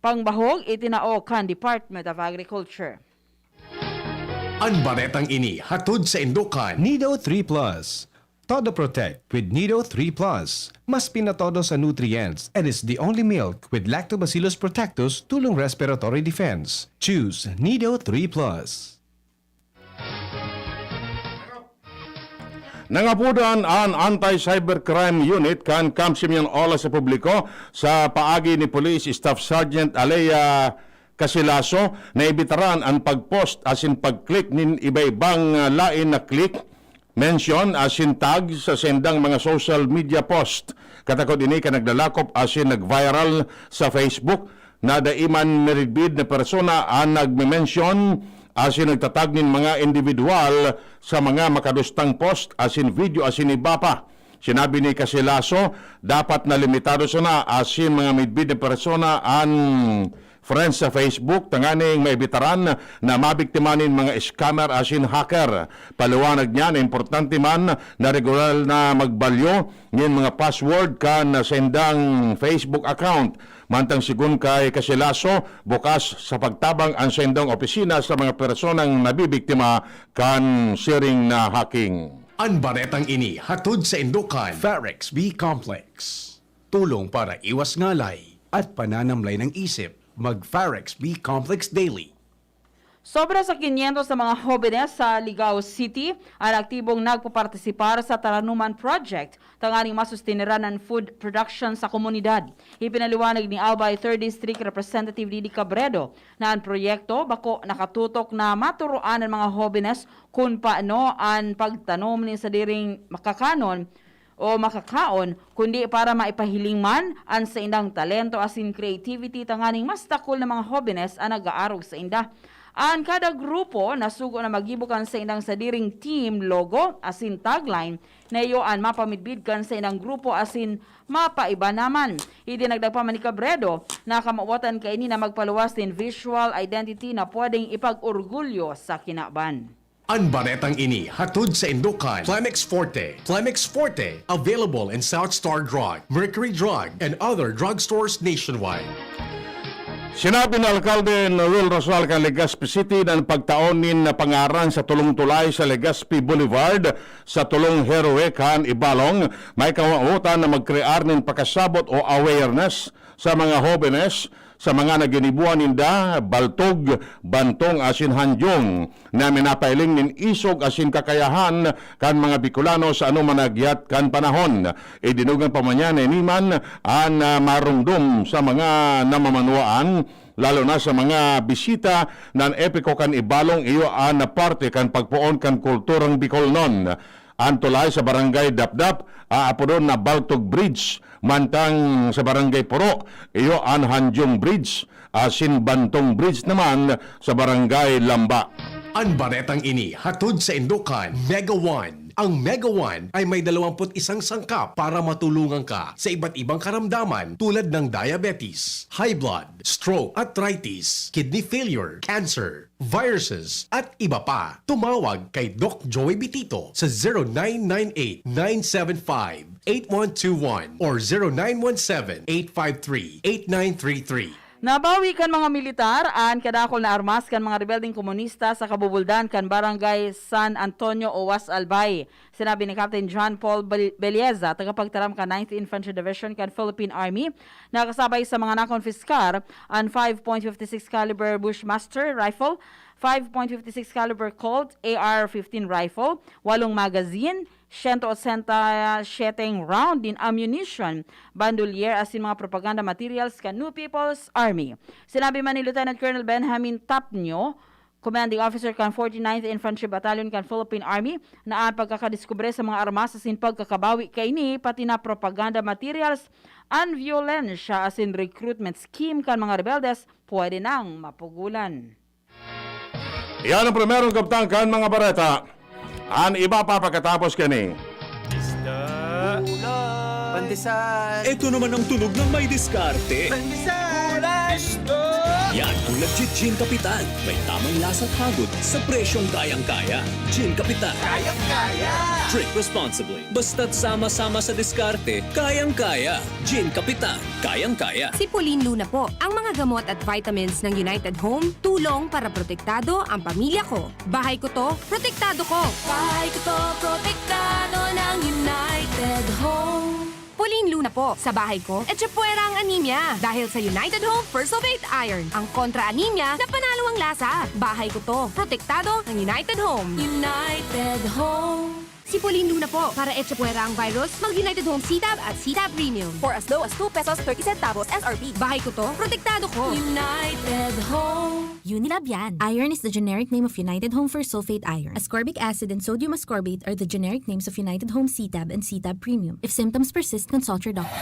Pangbahog itinao kan Department of Agriculture. Ang baretang ini hatod sa Indokan. Nido 3 Plus. Todo Protect with Nido 3 Plus. Mas pinatodo sa nutrients and is the only milk with Lactobacillus protectus tulong respiratory defense. Choose Nido 3 Plus. Nangapudan ang Anti-Cybercrime Unit kan Kamsimyan Ola sa publiko sa paagi ni Police Staff Sergeant Alea Casilaso na ibitaran ang pagpost asin pag-click nin iba-ibang lain na click mention asin tag sa sendang mga social media post. Katakot ini ka naglalakop asin nag-viral sa Facebook na daiman meridbid na persona ang nagme-mention asin nagtatag nin mga individual sa mga makadustang post asin video asin iba pa. Sinabi ni Casilaso, dapat na limitado sana asin mga midbid na persona ang friends sa Facebook, tanganing maibitaran na mabiktimanin mga scammer asin hacker. Paliwanag niya na importante man na regular na magbalyo ng mga password kan sendang Facebook account. Mantang sigun kay Casilaso, bukas sa pagtabang ang sendang opisina sa mga personang nabibiktima kan sharing na hacking. Ang baretang ini hatod sa Indokan. Farex B Complex. Tulong para iwas ngalay at pananamlay ng isip. Mag-Farex B Complex Daily. Sobra sa 500 sa mga jóvenes sa Ligao City ang aktibong nagpapartisipar sa Taranuman Project, tanganing masustineran ng food production sa komunidad. Ipinaliwanag ni Albay 3rd District Representative Didi Cabredo na ang proyekto bako nakatutok na maturuan ng mga jóvenes kung paano ang pagtanom ni sa diring makakanon o makakaon, kundi para maipahiling man ang sa indang talento asin creativity tanganing mas takol na mga jóvenes ang nag-aarog sa inda. Ang kada grupo nasugo na magibukan sa indang sadiring team logo asin tagline na iyo ang mapamidbidkan sa indang grupo asin mapaiba naman. Idinagdag pa man ni Cabredo na kamawatan kaini na magpaluwas din visual identity na pwedeng ipag-orgulyo sa kinaban. Ang baretang ini hatod sa Indokan. Plemex Forte. Plemex Forte. Available in South Star Drug, Mercury Drug, and other drugstores nationwide. Sinabi ng Alkalde Noel Rosal kan Legazpi City na pagtaonin na pangaran sa tulong tulay sa Legazpi Boulevard sa tulong Heroe kan Ibalong, may kawautan na magkrear ng pakasabot o awareness sa mga jóvenes sa mga naginibuan ninda baltog, bantong asin hanjong na minapailing nin isog asin kakayahan kan mga Bicolano sa anuman nagyat kan panahon. Idinugan pa man yan niman ang marungdom sa mga namamanuaan lalo na sa mga bisita ng epiko kan Ibalong iyo ang parte kan pagpuon kan kulturang Bicolnon. Ang tulay sa barangay Dapdap, aapodon na Baltog Bridge, mantang sa barangay Puro, iyo ang Hanjong Bridge, asin Bantong Bridge naman sa barangay Lamba. Ang baretang ini hatod sa Indokan. Mega One. Ang Mega One ay may 21 sangkap para matulungan ka sa iba't ibang karamdaman tulad ng diabetes, high blood, stroke, arthritis, kidney failure, cancer, viruses, at iba pa. Tumawag kay Doc Joey Bitito sa 0998-975-8121 or 0917-853-8933. Nabawi kan mga militar ang kadakol na armas kan mga rebelding komunista sa kabubuldan kan barangay San Antonio, Owas, Albay. Sinabi ni Captain John Paul Belieza, tagapagtaram kan 9th Infantry Division kan Philippine Army, nakasabay sa mga nakonfiskar ang 5.56 caliber Bushmaster rifle, 5.56 caliber Colt AR-15 rifle, 8 magazine, 187 round din ammunition, bandolier asin mga propaganda materials kan New People's Army. Sinabi man ni Lieutenant Colonel Benjamin Tapnio, Commanding Officer kan 49th Infantry Battalion kan Philippine Army, na ang pagkakadiskubre sa mga armas asin pagkakabawi kaini pati na propaganda materials and violensya asin recruitment scheme kan mga rebeldes pwede nang mapugulan. Yan ang primerong kaptang kan mga bareta. Ang iba pa pagkatapos kani. Pandesal. Ito naman ang tunog ng may diskarte. Pandesal. Yan ang legit Gin Kapitan. May tamang lasa at hagod sa presyong kayang-kaya. Gin Kapitan. Kayang-kaya! Drink responsibly. Basta't sama-sama sa diskarte, kayang-kaya. Gin Kapitan. Kayang-kaya. Si Pauline Luna po. Ang mga gamot at vitamins ng United Home, tulong para protektado ang pamilya ko. Bahay ko to, protektado ko. Bahay ko to, protektado ng United Home. Pauline Luna po. Sa bahay ko, etchepuera ang anemia. Dahil sa United Home First of 8 Iron. Ang kontra-anemia na panalo ang lasa. Bahay ko to, protektado ng United Home. United Home. Si Pauline Luna po. Para etchepuera ang virus, mag-United Home CTAB at CTAB Premium. For as low as 2 pesos 30 centavos SRP. Bahay ko to, protektado ko. United Home. Unilab yan. Iron is the generic name of United Home for sulfate iron. Ascorbic acid and sodium ascorbate are the generic names of United Home CTAB and CTAB Premium. If symptoms persist, consult your doctor.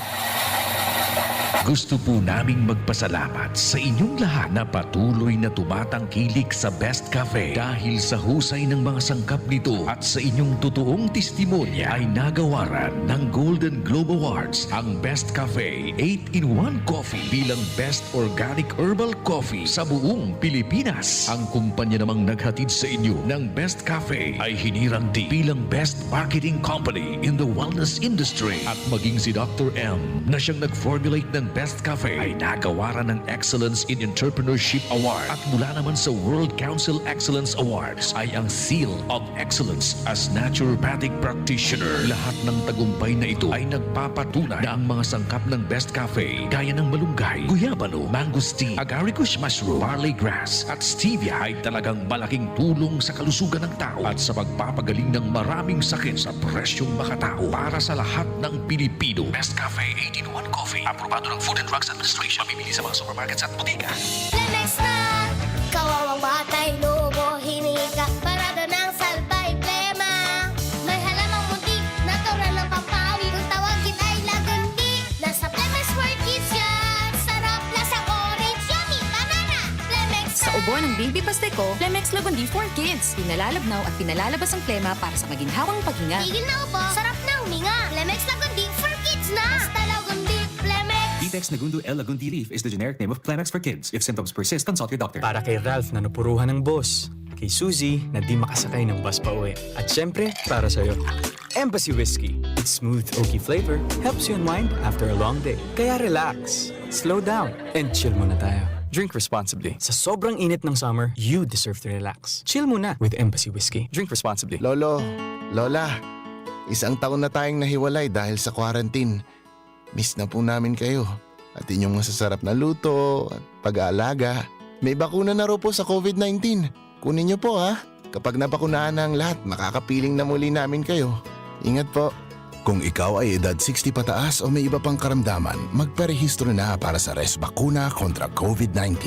Gusto po naming magpasalamat sa inyong lahat na patuloy na tumatangkilik sa Best Cafe dahil sa husay ng mga sangkap nito at sa inyong totoong testimonya ay nagawaran ng Golden Globe Awards ang Best Cafe 8-in-1 Coffee bilang Best Organic Herbal Coffee sa buong Pilipinas. Ang kumpanya namang naghatid sa inyo ng Best Cafe ay hinirang din bilang Best Marketing Company in the wellness industry at maging si Dr. M na siyang nag-formulate ng Best Cafe ay nagawaran ng Excellence in Entrepreneurship Award at mula naman sa World Council Excellence Awards ay ang Seal of Excellence as Naturopathic Practitioner. Lahat ng tagumpay na ito ay nagpapatunay na ang mga sangkap ng Best Cafe gaya ng malunggay, guyabano, mangosteen, agaricus mushroom, barley grass at stevia ay talagang malaking tulong sa kalusugan ng tao at sa pagpapagaling ng maraming sakit sa presyong makatao para sa lahat ng Pilipino. Best Cafe 8-in-1 Coffee, aprobado ng Food and Drugs Administration. Mabibili sa mga supermarkets at botika. Lemex na! Kawawang batay, lobo, hinika, parada ng salbay, plema. May halamang muntik, natural ng pampawi, kung tawagin ay lagundi. Nasa Lemex World Kids yan! Sarap, lasang orange, yummy, banana! Lemex na! Sa ubo ng baby pasteco, Lemex Lagundi for Kids. Pinalalabnaw at pinalalabas ang plema para sa maginhawang paghinga. Tigil na upo, sarap na huminga. Lemex Lagundi for Kids na! Basta Lagundi, Lemex! Detex Nagundo L. Lagundi Leaf is the generic name of Plemex for kids. If symptoms persist, consult your doctor. Para kay Ralph na napuruhan ng boss. Kay Suzy na di makasakay ng bus pa uwi. At syempre, para sa'yo. Embassy Whiskey. Its smooth, oaky flavor helps you unwind after a long day. Kaya relax, slow down, and chill muna tayo. Drink responsibly. Sa sobrang init ng summer, you deserve to relax. Chill muna with Embassy Whiskey. Drink responsibly. Lolo, Lola, 1 taon na tayong nahiwalay dahil sa quarantine. Miss na po namin kayo at inyong masasarap na luto at pag-aalaga. May bakuna na raw po sa COVID-19. Kunin niyo po ha. Kapag nabakunahan na ang lahat, makakapiling na muli namin kayo. Ingat po. Kung ikaw ay edad 60 pataas o may iba pang karamdaman, magparehistro na para sa Res Bakuna kontra COVID-19.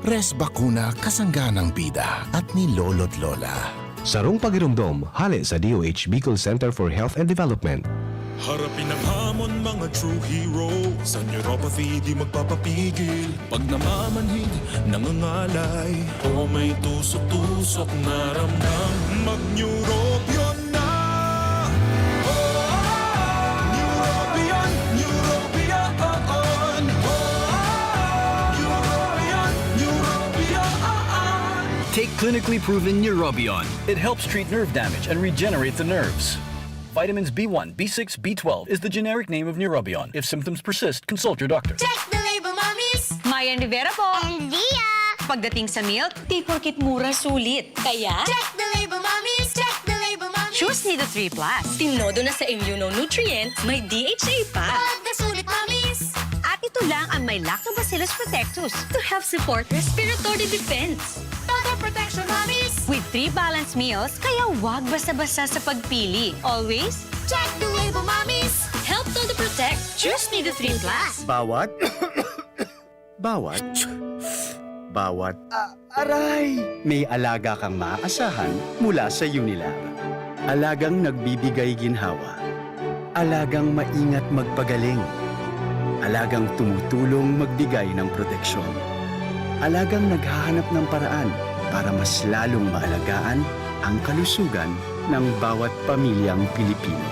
Res Bakuna, kasangga ng bida at ni Lolo't Lola. Sarong pagirumdom, hali sa DOH Bicol Center for Health and Development. Harapin ang hamon, mga true hero. Sa neuropathy di magpapapigil. Pag namamanhid, nangangalay, o may tusok-tusok na ramdam, mag-Neurobion na! Neurobion, Neurobion, Neurobion, Neurobion. Take clinically proven Neurobion. It helps treat nerve damage and regenerate the nerves. Vitamins B1, B6, B12 is the generic name of Neurobion. If symptoms persist, consult your doctor. Check the label, mommies! Mayan Rivera po. And Dia! Pagdating sa milk, di porkit mura sulit. Kaya, Check the label, mommies! Check the label, mommies! choose Nido 3 Plus. Tinodo na sa immunonutrients, may DHA pa. Pag nasulit, mommies! At ito lang ang may Lactobacillus protectus to help support respiratory defense. Total protection, mommies! With 3 balanced meals, kaya wag basta-basta sa pagpili. Always, Check the label, mommies! help to protect. Choose Nido 3 Plus. Bawat aray! May alaga kang maaasahan mula sa Unilab. Alagang nagbibigay ginhawa. Alagang maingat magpagaling. Alagang tumutulong magbigay ng proteksyon. Alagang naghahanap ng paraan para mas lalong maalagaan ang kalusugan ng bawat pamilyang Pilipino.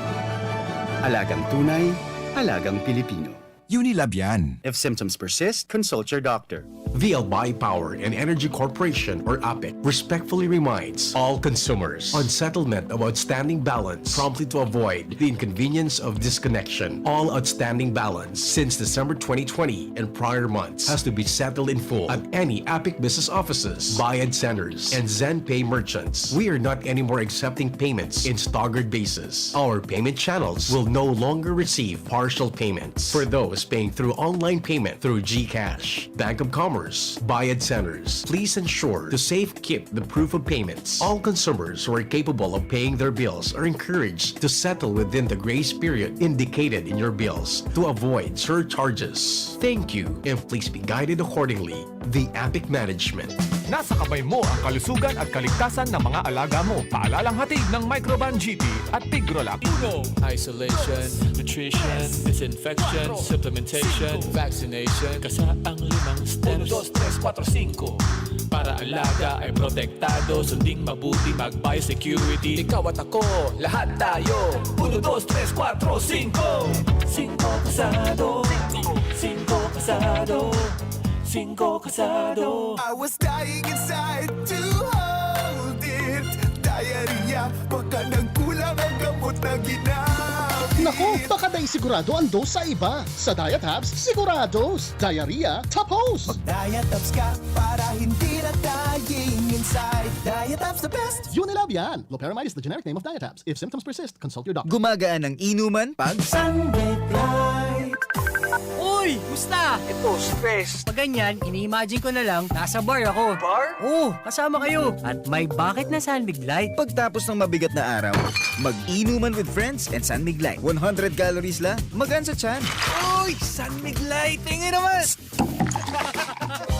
Alagang tunay, alagang Pilipino. Unilab yan. If symptoms persist, consult your doctor. The Albay Power and Energy Corporation, or APEC, respectfully reminds all consumers on settlement of outstanding balance promptly to avoid the inconvenience of disconnection. All outstanding balance since December 2020 and prior months has to be settled in full at any APEC business offices, Bayad centers, and ZenPay merchants. We are not anymore accepting payments in staggered basis. Our payment channels will no longer receive partial payments for those paying through online payment through GCash, Bank of Commerce, Bayad centers. Please ensure to safe keep the proof of payments. All consumers who are capable of paying their bills are encouraged to settle within the grace period indicated in your bills to avoid surcharges. Thank you, and please be guided accordingly. The APEC Management. Nasa kamay mo ang kalusugan at kaligtasan ng mga alaga mo. Paalalang hatid ng Microban GT at Tigrolac. Isolation, nutrition, disinfection, supplementation, vaccination. Kasa ang 5 steps. 1, 2, 3, 4, 5. Para alaga ay protektado, sunding mabuti mag-biosecurity. Ikaw at ako, lahat tayo. 1, 2, 3, 4, 5. 5 kasado. 5 kasado. 5 kasado. I was dying inside to hold it. Diarrhea, baka nagkulang ang gamot na ginamit. Nako, baka dahil sigurado ang dose sa iba. Sa Diet Hubs, sigurados. Diarrhea, tapos. Mag-Diet Hubs ka para hindi na dying inside. Diet Hubs the best. Unilab yan. Loperamide is the generic name of Diet Hubs. If symptoms persist, consult your doctor. Gumagaan ang inuman pag Sunlight. Uy! Musta? Ito, stress. Pag ganyan, ini-imagine ko na lang, nasa bar ako. Bar? Oo, kasama kayo. At may bucket na San Mig Light. Pagtapos ng mabigat na araw, mag-inuman with friends and San Mig Light. 100 calories lang, magaan sa tiyan. Uy! San Mig Light! Tingin naman!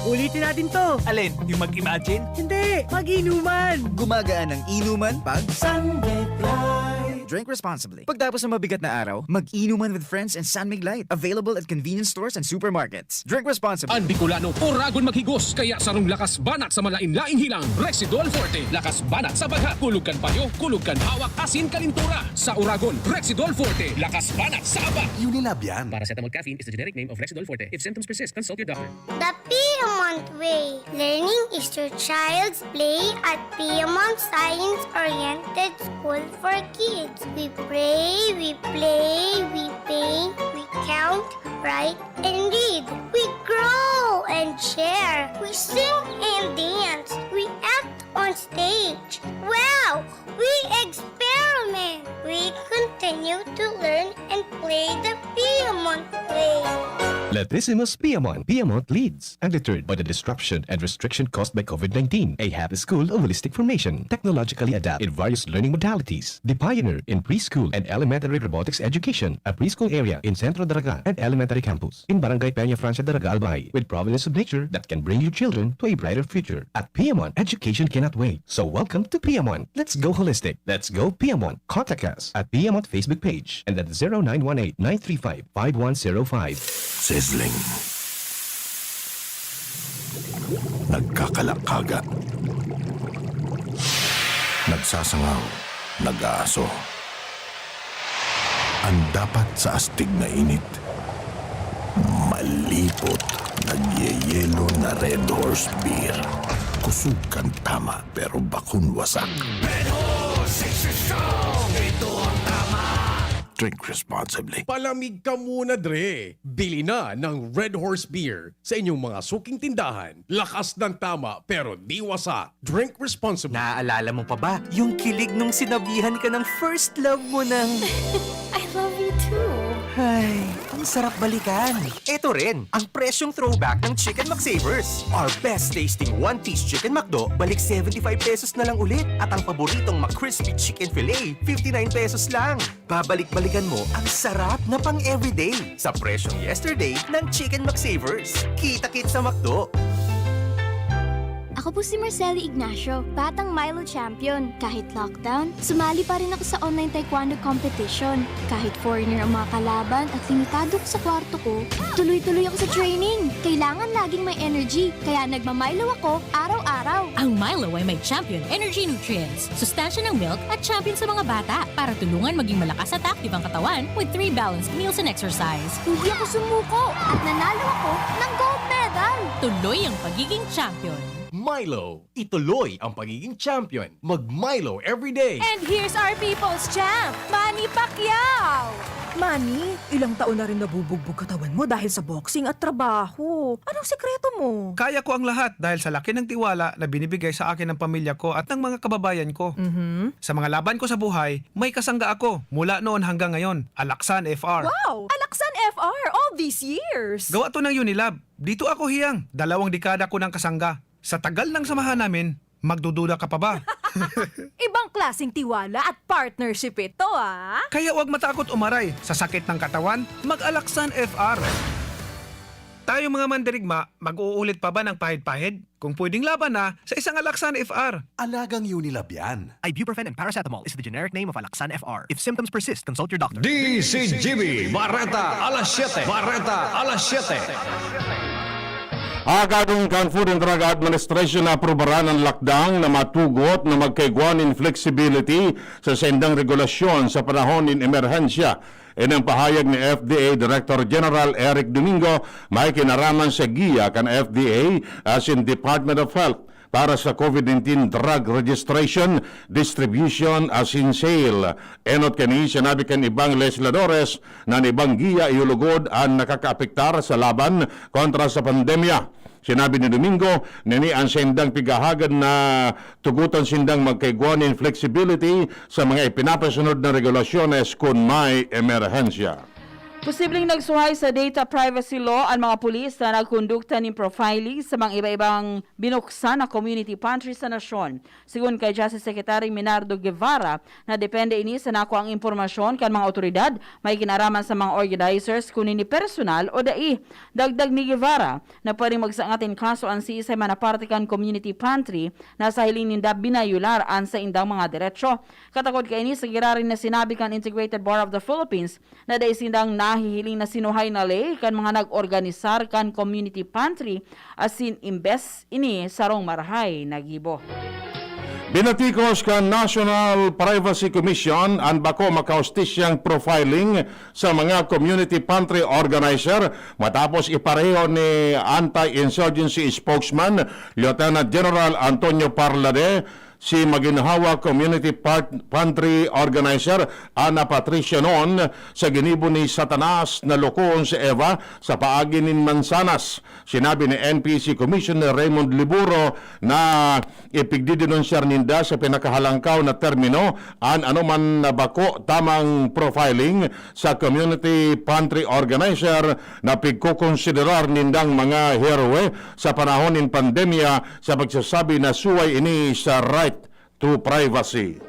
Ulitin natin to. Alin? Yung mag-imagine? Hindi! Mag-inuman! Gumagaan ang inuman pag San Mig Light. Drink responsibly. Pagtapos ng mabigat na araw, mag-inuman with friends and San Mig Light. Available at convenience stores and supermarkets. Drink responsibly. Ang Bicolano, oragon maghigos, kaya sarong lakas banat sa malain-laing hilang. Rexidol Forte, lakas banat sa bagat. Kulugkan payo, kulugkan hawak, asin kalintura. Sa oragon, Rexidol Forte, lakas banat sa aba. Unilab yan. Paracetamol caffeine is the generic name of Rexidol Forte. If symptoms persist, consult your doctor. The Piedmont Way. Learning is your child's play at Piedmont Science-Oriented School for Kids. We pray, we play, we paint, we count, write, and read. We grow and share. We sing and dance. We act on stage. Wow! We experiment. We continue to learn and play the Piedmont Way. Latissimus Piedmont. Piedmont leads. Undeterred by the disruption and restriction caused by COVID-19, a happy school of holistic formation, technologically adapted in various learning modalities. The pioneer in preschool and elementary robotics education, a preschool area in Centro Daraga and elementary campus in Barangay Peña Francia Daraga, Albay, with providence of nature that can bring your children to a brighter future. At Piedmont, education cannot wait. So welcome to Piedmont. Let's go holistic. Let's go Piedmont. Contact us at Piedmont Facebook page and at 0918-935-5105. Sizzling. Nagkakalakaga. Nagsasangaw. Nag-aaso. Ang dapat sa astig na init. Malipot. Nagyeyelo na Red Horse Beer. Kusukan tama pero bakun wasak. Red Horse, strong. Ito ang tama. Drink responsibly. Palamig ka muna, Dre. Bili na ng Red Horse Beer sa inyong mga suking tindahan. Lakas ng tama pero di wasak. Drink responsibly. Naaalala mo pa ba yung kilig nung sinabihan ka ng first love mo ng... I love you too. Ay, ang sarap balikan. Ito rin, ang presyong throwback ng Chicken McSavers. Our best tasting one-piece Chicken McDo, balik 75 pesos na lang ulit. At ang paboritong McCrispy Chicken Filet, 59 pesos lang. Babalik-balikan mo ang sarap na pang-everyday sa presyong yesterday ng Chicken McSavers. Kita-kit sa McDo. Ako po si Marceli Ignacio, batang Milo champion. Kahit lockdown, sumali pa rin ako sa online taekwondo competition. Kahit foreigner ang mga kalaban at limitado ko sa kwarto ko, tuloy-tuloy ako sa training. Kailangan laging may energy, kaya nagmamilo ako araw-araw. Ang Milo ay may Champion Energy Nutrients, sustansya ng milk at champion sa mga bata para tulungan maging malakas at active ang katawan with 3 balanced meals and exercise. Hindi ako sumuko at nanalo ako ng gold medal. Tuloy ang pagiging champion. Milo, ituloy ang pagiging champion. Mag-Milo everyday. And here's our people's champ, Manny Pacquiao! Manny, ilang taon na rin nabubugbog katawan mo dahil sa boxing at trabaho. Anong sekreto mo? Kaya ko ang lahat dahil sa laki ng tiwala na binibigay sa akin ng pamilya ko at ng mga kababayan ko. Sa mga laban ko sa buhay, may kasangga ako mula noon hanggang ngayon, Alaksan FR. Wow! Alaksan FR all these years! Gawa to ng Unilab. Dito ako hiyang, 2 dekada ko ng kasangga. Sa tagal ng samahan namin, magdududa ka pa ba? Ibang klaseng tiwala at partnership ito, ah! Kaya huwag matakot umaray. Sa sakit ng katawan, mag-Alaksan FR. Tayo mga mandirigma, mag-uulit pa ba ng pahid-pahid? Kung pwedeng laban na, sa isang Alaksan FR. Alagang Unilab yan. Ibuprofen and paracetamol is the generic name of Alaksan FR. If symptoms persist, consult your doctor. DCGB, Barreta, alas 7. Barreta, alas 7. Agagong kan Food and Drug Administration na aprobaran ang lockdown na matugot na magkaiguanin flexibility sa sendang regulasyon sa panahon ng emerhensya. Ang pahayag ni FDA Director General Eric Domingo may kinaraman sa giya kan FDA as in Department of Health para sa COVID-19 drug registration, distribution as in sale. Enot kani sinabi kan ibang legisladores na ibang giya iulugod ang nakakaapektar sa laban kontra sa pandemya. Sinabi ni Domingo, nini ang sendang pigahagan na tugutan sindang magkaiguanin flexibility sa mga ipinapasunod na regulasyones kung may emerhensya. Posibleng nagsuhay sa data privacy law ang mga pulis na nagkondukta ng profiling sa mga iba-ibang binuksan na community pantry sa nasyon. Sigun kay Justice Secretary Minardo Guevara, na depende ini sa nako ang impormasyon kan mga otoridad may kinaraman sa mga organizers kunin ni personal o dai. Dagdag ni Guevara na pwedeng magsangatin kaso ang siisay manapartikan community pantry na sa hiling ninda binayular an sa indang mga diretsyo. Katakod kay ini sa girarin na sinabi kan Integrated Bar of the Philippines na dai sindang nahihiling na sinuhay na lay kan mga nag-organisar kan community pantry asin imbes ini sarong marahay nagibo. Binatikos kan National Privacy Commission ang bako makaustisyang profiling sa mga community pantry organizer matapos ipareho ni anti-insurgency spokesman Lieutenant General Antonio Parlade si maginhawa community pantry organizer Ana Patricia noon sa ginibo ni Satanas na lokoon si Eva sa paagi nin Mansanas. Sinabi ni NPC Commissioner Raymond Liburo na ipigdidenonsya ninda sa pinakahalangkaw na termino an anuman na bako tamang profiling sa community pantry organizer na pigkukonsiderar nindang mga heroe sa panahon ng pandemya sa pagsasabi na suway ini sa right to privacy.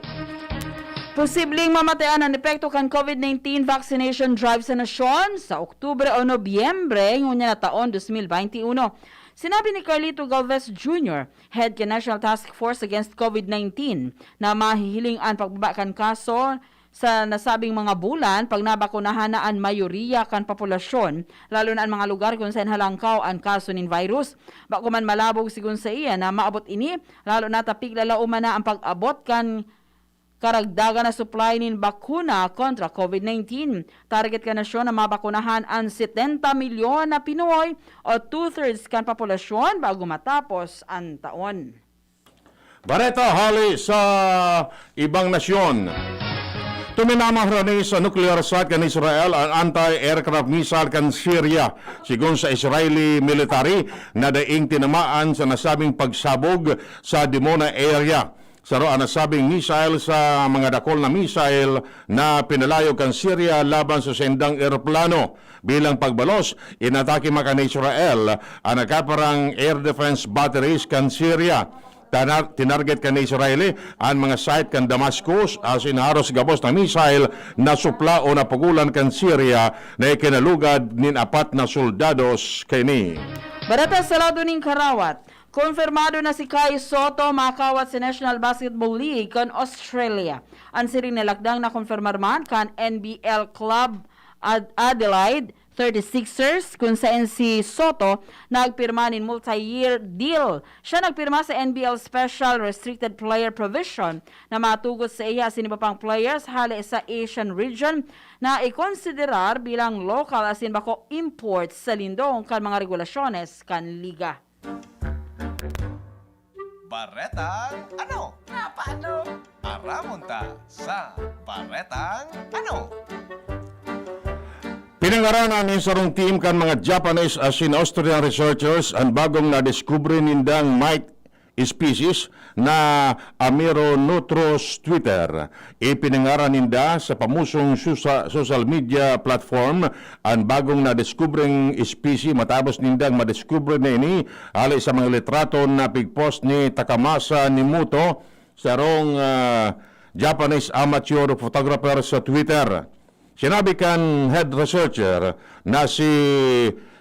Posibleng mamatayan ang epekto kan COVID-19 vaccination drive sa nasyon sa Oktubre o Nobyembre ngunya na taon 2021. Sinabi ni Carlito Galvez Jr., head ka National Task Force Against COVID-19, na mahihiling ang pagbabakan kaso sa nasabing mga bulan pag nabakunahan na ang mayoriya kan populasyon, lalo na ang mga lugar kung saan halangkaw ang kaso ng virus. Bako man malabog sigun sa iya na maabot ini, lalo na tapig lalauman na ang pag-abot kan karagdagan na supply ng bakuna kontra COVID-19. Target ka nasyon na mabakunahan ang 70 milyon na Pinoy o 2/3 kan populasyon bago matapos ang taon. Bareta hali sa ibang nasyon. Tuminamang rani sa nuclear site kan Israel ang anti-aircraft missile kan Syria. Sigon sa Israeli military na daing tinamaan sa nasabing pagsabog sa Dimona area. Saro ang nasabing missile sa mga dakol na missile na pinalayo kan Syria laban sa sendang eroplano. Bilang pagbalos, inatake makan Israel ang nakaparang air defense batteries kan Syria. Tinarget kan Israeli ang mga site kan Damascus as inaharos gabos na missile na supla o napagulan kan Syria na ikinalugad nin 4 na soldados kini. Barata sa lado ning Karawat, konfirmado na si Kai Soto makawat sa National Basketball League kan Australia. Ang siring nilakdang na konfirmar man kan NBL Club Adelaide 36ers kung saan si Soto nagpirma nin multi-year deal. Siya nagpirma sa NBL Special Restricted Player Provision na matugot sa iya asin iba pang players hali sa Asian region na ikonsiderar bilang local asin bako imports sa lindong kan mga regulasyones kan liga. Baretang ano? Paano? Aramonta sa Baretang ano? Pinangaranan ni sarong team kan mga Japanese asin Austrian researchers ang bagong nadiskubre nindang Mike species na Amironotros Twitter. Ipinangaran ninda sa pamusong social media platform ang bagong nadiskubreng species matapos nindang madiskubre na ini alay sa mga litrato na pigpost ni Takamasa Nimuto sarong Japanese amateur photographer sa Twitter. Sinabi kan head researcher na si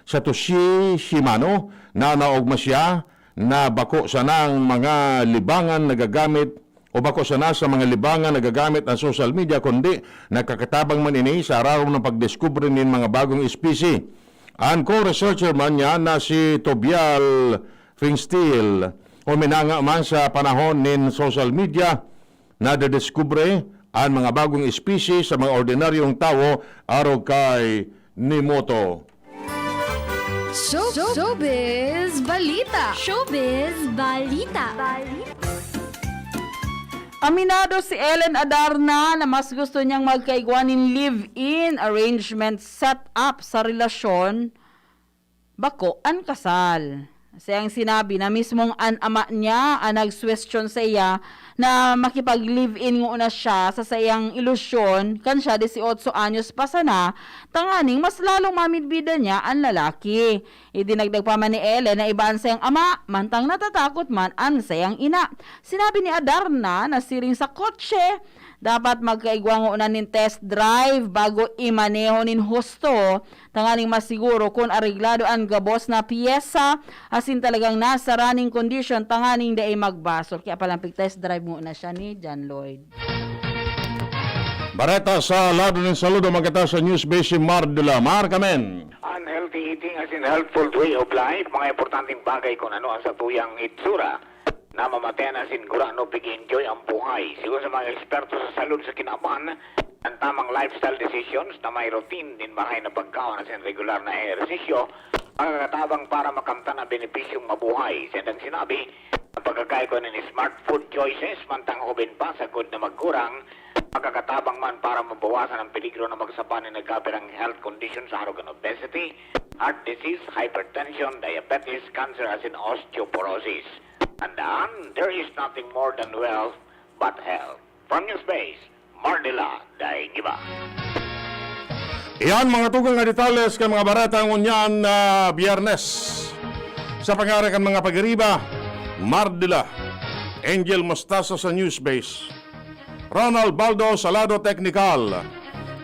Satoshi Shimano na naogma siya na bako sana ang mga libangan nagagamit o bako sana sa mga libangan nagagamit ang social media kundi nakakatabang man ini sa araw ng pagdiskubre ng mga bagong espesi. Ang co-researcher man niya na si Tobial Fingstil uminanga man sa panahon ng social media na dadiskubre ang mga bagong espesi sa mga ordinaryong tao araw kay Nimoto. Showbiz Balita! Showbiz Balita. Aminado si Ellen Adarna na mas gusto niyang magkaigwanin live-in arrangement set up sa relasyon bako ang kasal. Siyang sinabi na mismong ang ama niya ang nag-question sa iya na makipag-live-in nga siya sa sayang ilusyon kan siya 18 anyos pa sana tanganing mas lalong mamidbida niya ang lalaki. Idinagdag pa man ni Ellen na ibaan sayang ama mantang natatakot man ang sayang ina. Sinabi ni Adarna na siring sa kotse dapat magkaigwango na nin test drive bago imaneho nin husto tanganing masiguro kung areglado ang gabos na piyesa asin talagang nasa running condition tanganing daay magbasol. Kaya palang test drive muna siya ni John Lloyd. Bareta sa lado ng saludo magkata sa news base si Mardula. Markamen. Unhealthy eating as in healthful way of life, mga importanteng bagay kung ano ang sa tuyang itsura na mamatayan asin gura no pig-enjoy ang buhay. Siguro sa mga eksperto sa salud sa kinaban, ang tamang lifestyle decisions na may routine din mahay na pagkaon asin regular na ehersisyo, magkakatabang para makamtan ang benepisyong mabuhay. Siyang sinabi, ang pagkakay ko ng smart food choices, mantang hubin pa sa good na magkurang, magkakatabang man para mabawasan ang peligro na magsapa ng nagkapirang health conditions sa harugan obesity, heart disease, hypertension, diabetes, cancer asin osteoporosis. Tandaan, there is nothing more than wealth but health. From your space, Mardila, daing iba. Iyan mga tugang na detalles kan mga baratang unyan na biyernes. Sa pangarakan mga pag-iriba, Mardila, Angel Mostasa sa Newsbase, Ronald Baldo Salado Technical.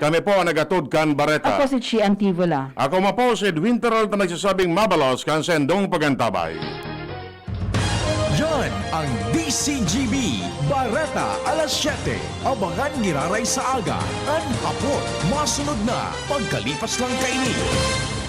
Kami po ang nagatod kan Bareta. Ako si Chi Antivola. Ako mapo si Edwin Terrell na nagsasabing mabalos kan sendong pagantabay. Yan ang DCGB Bareta alas 7. Abangan giraray sa aga. Ang hapon, masunod na pagkalipas lang kainin.